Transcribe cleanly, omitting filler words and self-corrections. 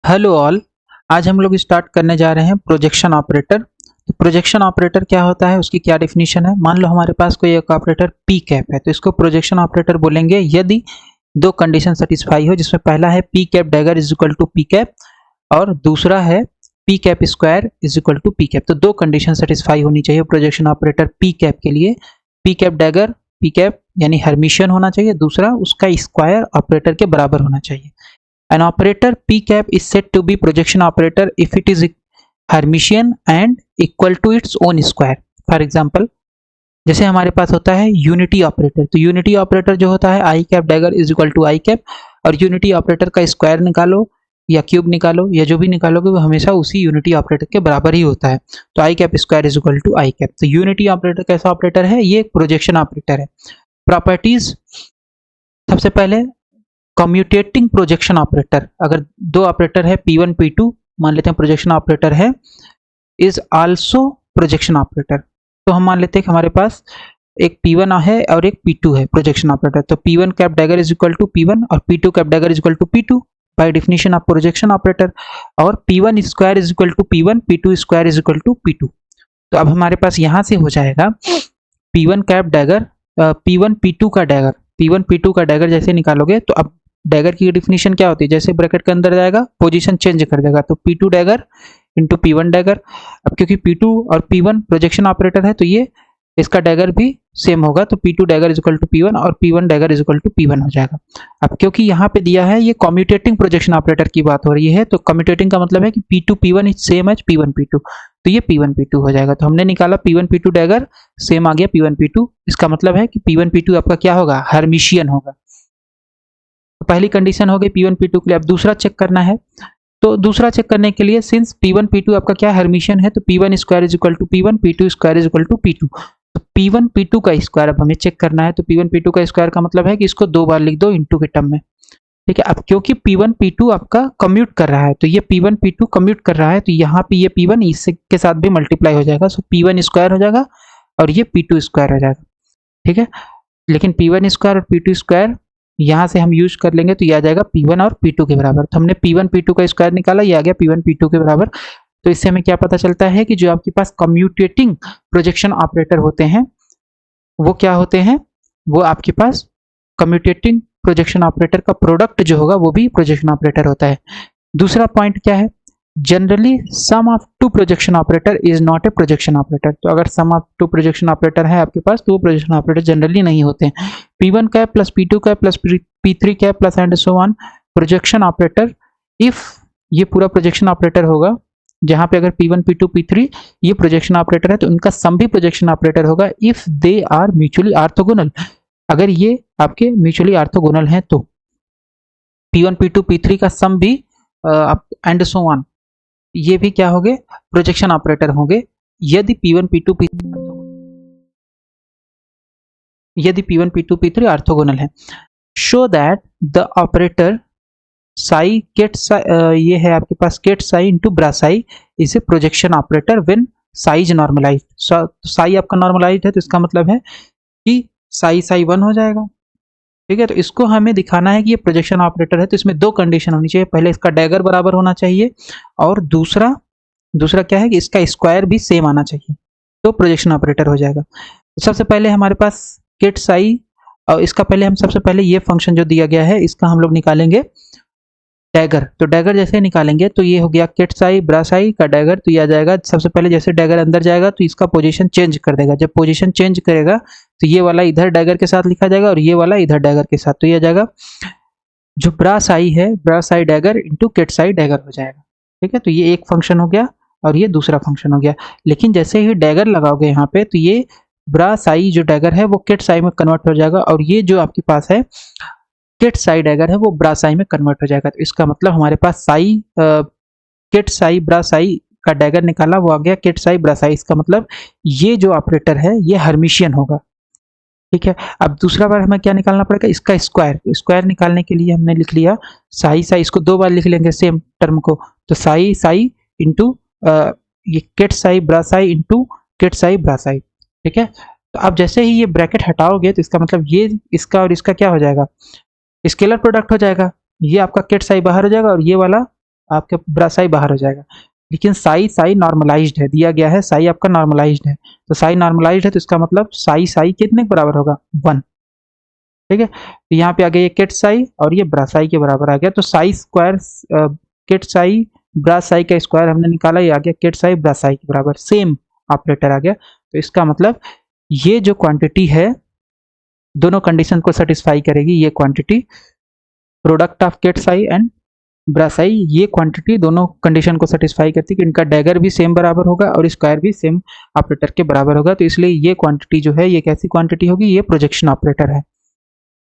Hello all. आज हम लोग स्टार्ट करने जा रहे हैं प्रोजेक्शन ऑपरेटर। तो प्रोजेक्शन ऑपरेटर क्या होता है, उसकी क्या डेफिनेशन है। मान लो हमारे पास कोई एक ऑपरेटर पी कैप है, तो इसको प्रोजेक्शन ऑपरेटर बोलेंगे यदि दो कंडीशन सेटिस्फाई हो, जिसमें पहला है P cap dagger is equal to P cap और दूसरा है P cap square is equal to P cap. तो दो कंडीशन सेटिस्फाई होनी चाहिए प्रोजेक्शन ऑपरेटर पी कैप के लिए। P cap dagger P cap यानी हर्मिशियन होना चाहिए, दूसरा उसका स्क्वायर ऑपरेटर के बराबर होना चाहिए। An operator p cap is said to be projection operator if it is Hermitian and equal to its own square. For example, जैसे हमारे पास होता है यूनिटी ऑपरेटर, तो यूनिटी ऑपरेटर जो होता है I cap dagger is equal to I cap, और यूनिटी ऑपरेटर का स्क्वायर निकालो या क्यूब निकालो या जो भी निकालोगे वो हमेशा उसी यूनिटी ऑपरेटर के बराबर ही होता है। तो I cap square is equal to I cap. तो यूनिटी ऑपरेटर कैसा ऑपरेटर है, ये एक प्रोजेक्शन ऑपरेटर है। प्रॉपर्टीज, सबसे पहले कम्यूटेटिंग प्रोजेक्शन ऑपरेटर। अगर दो ऑपरेटर है P1 P2 मान लेते हैं प्रोजेक्शन ऑपरेटर है, इज आल्सो प्रोजेक्शन ऑपरेटर। तो हम मान लेते हैं कि हमारे पास एक P1 है और एक P2 है प्रोजेक्शन ऑपरेटर। तो P1 cap dagger is equal to P1 और P2 cap dagger is equal to P2 by definition of projection operator. और P1 square is equal to P1, P2 square is equal to P2। तो अब हमारे पास यहाँ से हो जाएगा P1 cap dagger P1 P2 का डैगर, P1 P2 का डैगर जैसे निकालोगे तो अब डैगर की डेफिनेशन क्या होती है, जैसे ब्रैकेट के अंदर जाएगा पोजीशन चेंज कर देगा, तो P2 dagger into P1 dagger. अब क्योंकि P2 और P1 प्रोजेक्शन ऑपरेटर है तो ये इसका डैगर भी सेम होगा, तो P2 dagger is equal to P1 और P1 dagger is equal to P1 हो जाएगा। अब क्योंकि यहाँ पे दिया है ये कम्यूटेटिंग प्रोजेक्शन ऑपरेटर की बात हो रही है, तो कम्यूटेटिंग का मतलब है कि P2 P1 is same as P1 P2, तो ये P1 P2 हो जाएगा। तो हमने निकाला P1 P2 डैगर सेम आ गया P1 P2। इसका मतलब है कि P1 P2 आपका क्या होगा, हर्मिशियन होगा। तो पहली कंडीशन हो गई P1 P2 के लिए। अब दूसरा चेक करना है, तो दूसरा चेक करने के लिए सिंस P1 P2 आपका क्या हर्मिशियन है, तो P1 square is equal to P1, P2 square is equal to P2। तो P1 P2 का स्क्वायर अब हमें चेक करना है, तो P1 P2 का स्क्वायर का मतलब है कि इसको दो बार लिख दो इंटू के टर्म में, ठीक है। अब क्योंकि P1 P2 आपका कम्यूट कर रहा है, तो ये P1 P2 कम्यूट कर रहा है, तो यहाँ पे ये P1 इसके साथ भी मल्टीप्लाई हो जाएगा, सो P1 स्क्वायर हो जाएगा और ये P2 स्क्वायर हो जाएगा, ठीक है। लेकिन P1 स्क्वायर और P2 स्क्वायर यहाँ से हम यूज कर लेंगे तो ये आ जाएगा P1 और P2 के बराबर। तो हमने P1 P2 का स्क्वायर निकाला, ये आ गया P1 P2 के बराबर। तो इससे हमें क्या पता चलता है कि जो आपके पास कम्यूटेटिंग प्रोजेक्शन ऑपरेटर होते हैं वो क्या होते हैं, वो आपके पास कम्यूटेटिंग प्रोजेक्शन ऑपरेटर का प्रोडक्ट जो होगा वो भी प्रोजेक्शन ऑपरेटर होता है। दूसरा पॉइंट क्या है, generally sum of two projection operator is not a projection operator. तो अगर sum of two projection operator है आपके पास तो वो प्रोजेक्शन ऑपरेटर जनरली नहीं होते हैं। P1 cap plus P2 cap plus P3 cap plus and so on projection operator, if ये पूरा प्रोजेक्शन ऑपरेटर होगा जहां पे अगर P1 P2 P3 ये प्रोजेक्शन ऑपरेटर है तो उनका सम भी प्रोजेक्शन ऑपरेटर होगा if they are mutually orthogonal. अगर ये आपके म्यूचुअली ऑर्थोगोनल हैं तो P1 P2 P3 का सम भी एंड सो ऑन ये भी क्या होंगे, प्रोजेक्शन ऑपरेटर होंगे यदि P1 P2 P3 ऑर्थोगोनल है। Show that the operator psi ket ये है आपके पास ket psi into bra psi is a projection operator when psi is normalized. Psi आपका नॉर्मलाइज्ड है तो इसका मतलब है कि साई 1 हो जाएगा, ठीक है। तो इसको हमें दिखाना है कि ये प्रोजेक्शन ऑपरेटर है, तो इसमें दो कंडीशन होनी चाहिए, पहले इसका डैगर बराबर होना चाहिए और दूसरा क्या है कि इसका स्क्वायर भी सेम आना चाहिए, तो प्रोजेक्शन ऑपरेटर हो जाएगा। तो सबसे पहले हमारे पास गेट साई, और इसका पहले हम सबसे पहले ये फंक्शन जो दिया गया है इसका हम लोग निकालेंगे डैगर। तो डैगर जैसे निकालेंगे तो ये हो गया गेट साई ब्रा साई का डैगर, तो ये आ जाएगा सबसे पहले जैसे डैगर अंदर जाएगा तो इसका पोजीशन चेंज कर देगा, जब पोजीशन चेंज करेगा तो ये वाला इधर डैगर के साथ लिखा जाएगा और ये वाला इधर डैगर के साथ, तो ये आ जाएगा जो ब्रा साई है bra psi dagger into ket psi dagger हो जाएगा, ठीक है। तो ये एक फंक्शन हो गया और ये दूसरा फंक्शन हो गया। लेकिन जैसे ही डैगर लगाओगे यहाँ पे तो ये ब्रा साई जो डैगर है वो गेट साई में कन्वर्ट हो जाएगा और ये जो आपके पास है गेट साई डैगर है वो ब्रा साई में कन्वर्ट हो जाएगा। तो इसका मतलब हमारे पास साई गेट साई ब्रा साई का डैगर निकाला वो आ गया गेट साई ब्रा साई। इसका मतलब ये जो ऑपरेटर है ये हर्मिशियन होगा, ठीक है। अब दूसरा बार हमें क्या निकालना पड़ेगा, इसका स्क्वायर। स्क्वायर निकालने के लिए हमने लिख लिया साई साई, इसको दो बार लिख लेंगे सेम टर्म को, तो साई साई इंटू ये गेट साई ब्रा साई इंटू गेट साई ब्रा साई, ठीक है। तो अब जैसे ही ये ब्रैकेट हटाओगे तो इसका मतलब ये इसका और इसका क्या हो जाएगा, स्केलर प्रोडक्ट हो जाएगा। ये आपका गेट साई बाहर हो जाएगा और ये वाला आपके ब्रासाई बाहर हो जाएगा। लेकिन साई साई नॉर्मलाइज्ड है, दिया गया है साई आपका नॉर्मलाइज्ड है, तो साई नॉर्मलाइज्ड है तो इसका मतलब साई साई कितने के बराबर होगा 1। ठीक है, तो यहाँ पे आ गया ये किट साई और ये ब्रासाई के बराबर आ गया, तो साई स्क्वायर किट साई ब्रासाई का स्क्वायर हमने निकाला, ये आ गया किट साई ब्रासाई के बराबर, सेम ऑपरेटर आ गया। तो इसका मतलब ये जो क्वांटिटी है दोनों कंडीशन को सेटिस्फाई करेगी, ये quantity product of ket psi and bra psi, ये क्वांटिटी दोनों कंडीशन को सेटिस्फाई करती है कि इनका डैगर भी सेम बराबर होगा और स्क्वायर भी सेम ऑपरेटर के बराबर होगा, तो इसलिए ये क्वांटिटी जो है ये कैसी क्वांटिटी होगी, ये प्रोजेक्शन ऑपरेटर है।